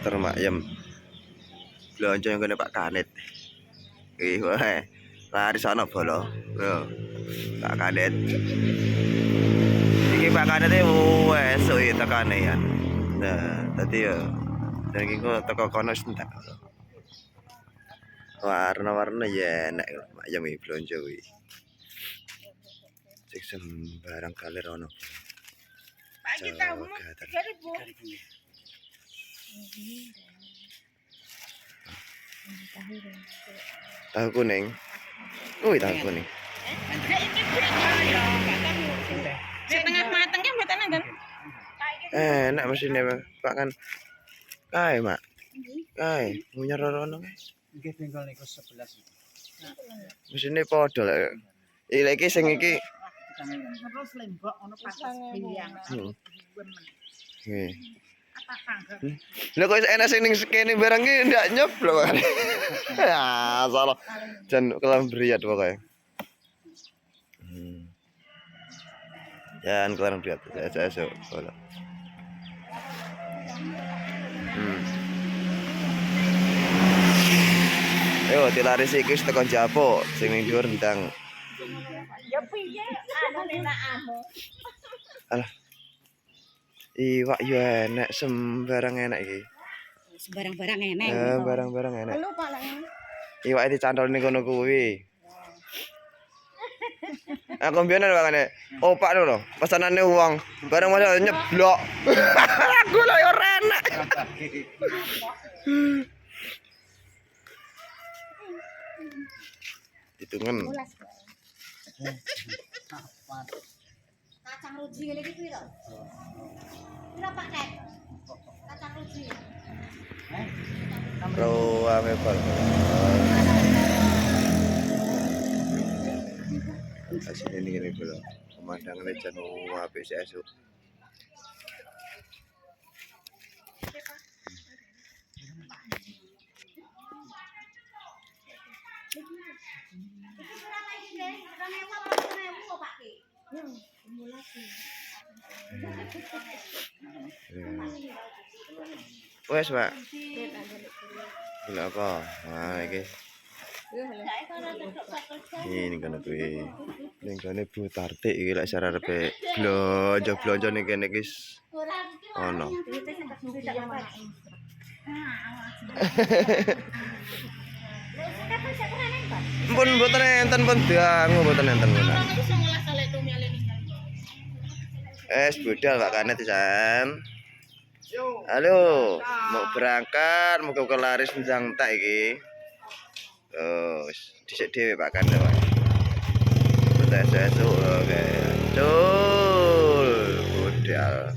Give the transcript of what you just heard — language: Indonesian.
termak ayam belanja yang kena Pak Kanet. Wae lari sana bolo Pak Kanet iki Pak Kanet wes tekane ya. Nah tadi ya dan iki kok teko kono sentak warna-warna ya enak ayam iki belanja kuwi sik sembarang kalir ono Pak kita tahu 3.000. Tahu kuning. Wih, tahu kuning. Setengah matang kan buatan ada. Enak mesinnya Pak kan. Kae, Mak. Kae, punya rorono kae. Nggih tinggal niku 11. Mesinnya padha lek. Iki sing iki. Terus lembok ono pas pilihan. Nggih. Lha kok enak sing ning kene barang iki ndak nyeblok kan. Ya, salah. Jan kelam briat pokoke. Jangan kelam briat. Esok bola. Yo, dilaris iki wis tekan Japo, sing ning dhuwur ndang. Ya piye anu nenakmu. Alah. Iwak yo enak, sembarang enak iki. Barang-barang enak. Barang-barang enak. Halo Pak Lang. Iwak dicantol ning kono kuwi. Aku mbiyen makane opak lho, pesanane uang, barang modal nyeblok. Aku lho yo enak. Hitungan. Kacang ruji ngene iki piro? Piro paket? Kacang ruji. Rawa mebal. Asine ini ngene lho. Pemandangan jan apik sik esuk. Wes, Pak. Gila apa? Nah, iki. Ini kan kuwi. Ning kene Bu Tartik iki lek sarepe blonjo ning kene iki ono. Pun mboten enten pun dangu mboten enten pun. Budal Pak Kanet pisan. Halo, mau berangkat, mau ke laris njang tak iki. Terus dhisik dhewe Pak Kanet. Tes esuk oke. Cul, budal.